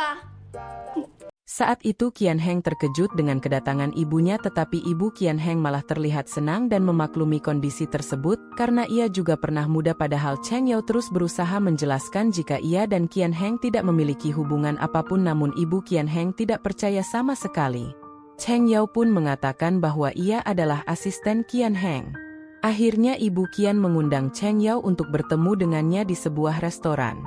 吧。 Saat itu Qian Heng terkejut dengan kedatangan ibunya, tetapi ibu Qian Heng malah terlihat senang dan memaklumi kondisi tersebut karena ia juga pernah muda. Padahal Cheng Yao terus berusaha menjelaskan jika ia dan Qian Heng tidak memiliki hubungan apapun, namun ibu Qian Heng tidak percaya sama sekali. Cheng Yao pun mengatakan bahwa ia adalah asisten Qian Heng. Akhirnya ibu Qian mengundang Cheng Yao untuk bertemu dengannya di sebuah restoran.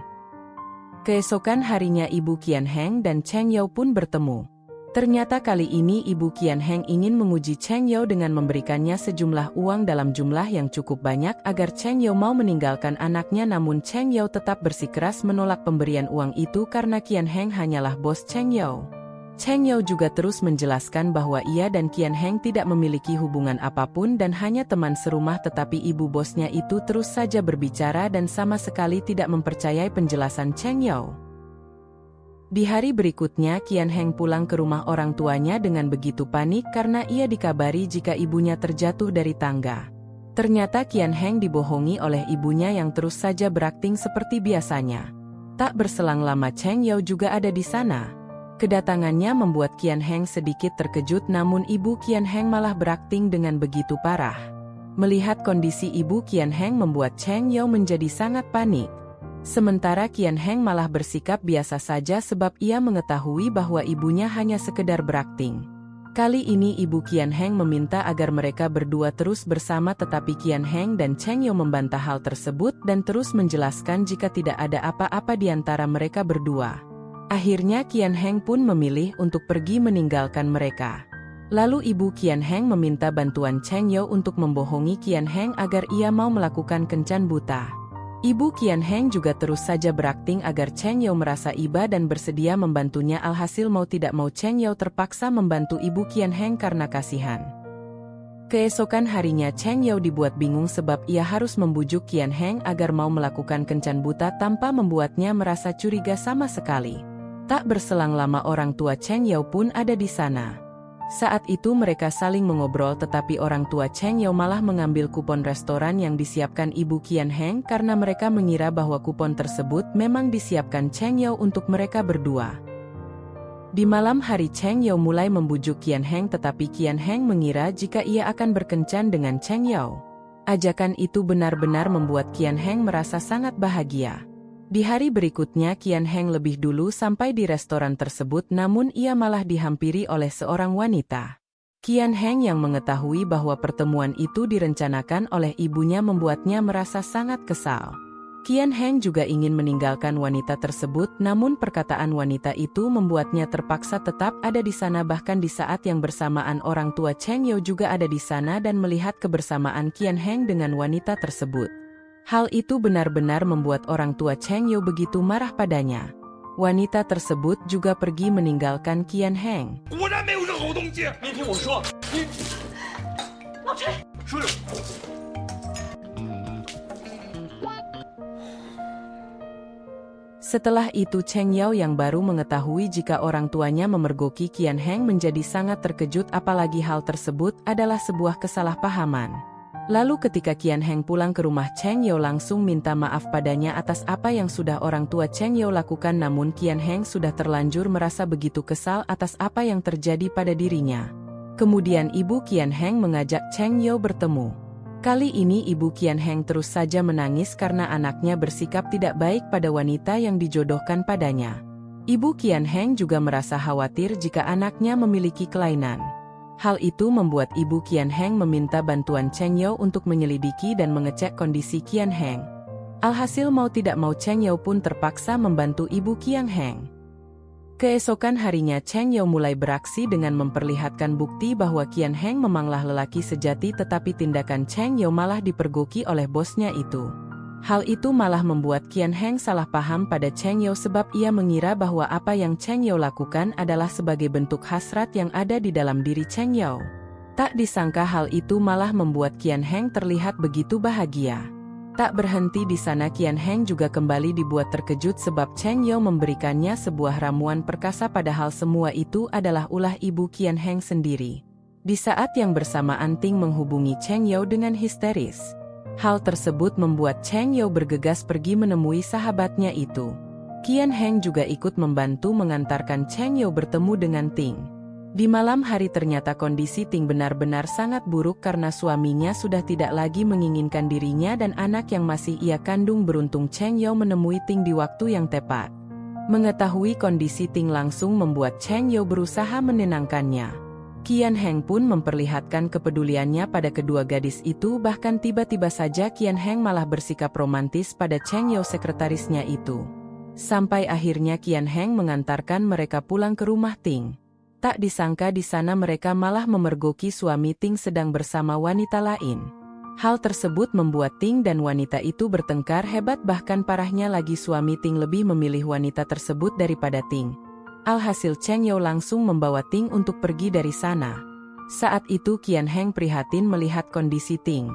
Keesokan harinya ibu Qian Heng dan Cheng Yao pun bertemu. Ternyata kali ini ibu Qian Heng ingin menguji Cheng Yao dengan memberikannya sejumlah uang dalam jumlah yang cukup banyak agar Cheng Yao mau meninggalkan anaknya, namun Cheng Yao tetap bersikeras menolak pemberian uang itu karena Qian Heng hanyalah bos Cheng Yao. Cheng Yao juga terus menjelaskan bahwa ia dan Qian Heng tidak memiliki hubungan apapun dan hanya teman serumah, tetapi ibu bosnya itu terus saja berbicara dan sama sekali tidak mempercayai penjelasan Cheng Yao. Di hari berikutnya Qian Heng pulang ke rumah orang tuanya dengan begitu panik karena ia dikabari jika ibunya terjatuh dari tangga. Ternyata Qian Heng dibohongi oleh ibunya yang terus saja berakting seperti biasanya. Tak berselang lama Cheng Yao juga ada di sana. Kedatangannya membuat Qian Heng sedikit terkejut, namun ibu Qian Heng malah berakting dengan begitu parah. Melihat kondisi ibu Qian Heng membuat Cheng Yao menjadi sangat panik. Sementara Qian Heng malah bersikap biasa saja sebab ia mengetahui bahwa ibunya hanya sekedar berakting. Kali ini ibu Qian Heng meminta agar mereka berdua terus bersama, tetapi Qian Heng dan Cheng Yao membantah hal tersebut dan terus menjelaskan jika tidak ada apa-apa di antara mereka berdua. Akhirnya Qian Heng pun memilih untuk pergi meninggalkan mereka. Lalu ibu Qian Heng meminta bantuan Cheng Yao untuk membohongi Qian Heng agar ia mau melakukan kencan buta. Ibu Qian Heng juga terus saja berakting agar Cheng Yao merasa iba dan bersedia membantunya. Alhasil mau tidak mau Cheng Yao terpaksa membantu ibu Qian Heng karena kasihan. Keesokan harinya Cheng Yao dibuat bingung sebab ia harus membujuk Qian Heng agar mau melakukan kencan buta tanpa membuatnya merasa curiga sama sekali. Tak berselang lama orang tua Cheng Yao pun ada di sana. Saat itu mereka saling mengobrol, tetapi orang tua Cheng Yao malah mengambil kupon restoran yang disiapkan ibu Qian Heng karena mereka mengira bahwa kupon tersebut memang disiapkan Cheng Yao untuk mereka berdua. Di malam hari Cheng Yao mulai membujuk Qian Heng, tetapi Qian Heng mengira jika ia akan berkencan dengan Cheng Yao. Ajakan itu benar-benar membuat Qian Heng merasa sangat bahagia. Di hari berikutnya Qian Heng lebih dulu sampai di restoran tersebut, namun ia malah dihampiri oleh seorang wanita. Qian Heng yang mengetahui bahwa pertemuan itu direncanakan oleh ibunya membuatnya merasa sangat kesal. Qian Heng juga ingin meninggalkan wanita tersebut, namun perkataan wanita itu membuatnya terpaksa tetap ada di sana. Bahkan di saat yang bersamaan orang tua Cheng Yao juga ada di sana dan melihat kebersamaan Qian Heng dengan wanita tersebut. Hal itu benar-benar membuat orang tua Cheng Yao begitu marah padanya. Wanita tersebut juga pergi meninggalkan Qian Heng. Setelah itu Cheng Yao yang baru mengetahui jika orang tuanya memergoki Qian Heng menjadi sangat terkejut, apalagi hal tersebut adalah sebuah kesalahpahaman. Lalu ketika Qian Heng pulang ke rumah, Cheng Yao langsung minta maaf padanya atas apa yang sudah orang tua Cheng Yao lakukan, namun Qian Heng sudah terlanjur merasa begitu kesal atas apa yang terjadi pada dirinya. Kemudian ibu Qian Heng mengajak Cheng Yao bertemu. Kali ini ibu Qian Heng terus saja menangis karena anaknya bersikap tidak baik pada wanita yang dijodohkan padanya. Ibu Qian Heng juga merasa khawatir jika anaknya memiliki kelainan. Hal itu membuat ibu Qian Heng meminta bantuan Cheng Yao untuk menyelidiki dan mengecek kondisi Qian Heng. Alhasil mau tidak mau Cheng Yao pun terpaksa membantu ibu Qian Heng. Keesokan harinya Cheng Yao mulai beraksi dengan memperlihatkan bukti bahwa Qian Heng memanglah lelaki sejati, tetapi tindakan Cheng Yao malah dipergoki oleh bosnya itu. Hal itu malah membuat Qian Heng salah paham pada Cheng Yao sebab ia mengira bahwa apa yang Cheng Yao lakukan adalah sebagai bentuk hasrat yang ada di dalam diri Cheng Yao. Tak disangka hal itu malah membuat Qian Heng terlihat begitu bahagia. Tak berhenti di sana, Qian Heng juga kembali dibuat terkejut sebab Cheng Yao memberikannya sebuah ramuan perkasa, padahal semua itu adalah ulah ibu Qian Heng sendiri. Di saat yang bersamaan Ting menghubungi Cheng Yao dengan histeris. Hal tersebut membuat Cheng Yao bergegas pergi menemui sahabatnya itu. Qian Heng juga ikut membantu mengantarkan Cheng Yao bertemu dengan Ting. Di malam hari ternyata kondisi Ting benar-benar sangat buruk karena suaminya sudah tidak lagi menginginkan dirinya dan anak yang masih ia kandung. Beruntung Cheng Yao menemui Ting di waktu yang tepat. Mengetahui kondisi Ting langsung membuat Cheng Yao berusaha menenangkannya. Qian Heng pun memperlihatkan kepeduliannya pada kedua gadis itu, bahkan tiba-tiba saja Qian Heng malah bersikap romantis pada Cheng Yao sekretarisnya itu. Sampai akhirnya Qian Heng mengantarkan mereka pulang ke rumah Ting. Tak disangka di sana mereka malah memergoki suami Ting sedang bersama wanita lain. Hal tersebut membuat Ting dan wanita itu bertengkar hebat, bahkan parahnya lagi suami Ting lebih memilih wanita tersebut daripada Ting. Alhasil Cheng Yao langsung membawa Ting untuk pergi dari sana. Saat itu Qian Heng prihatin melihat kondisi Ting.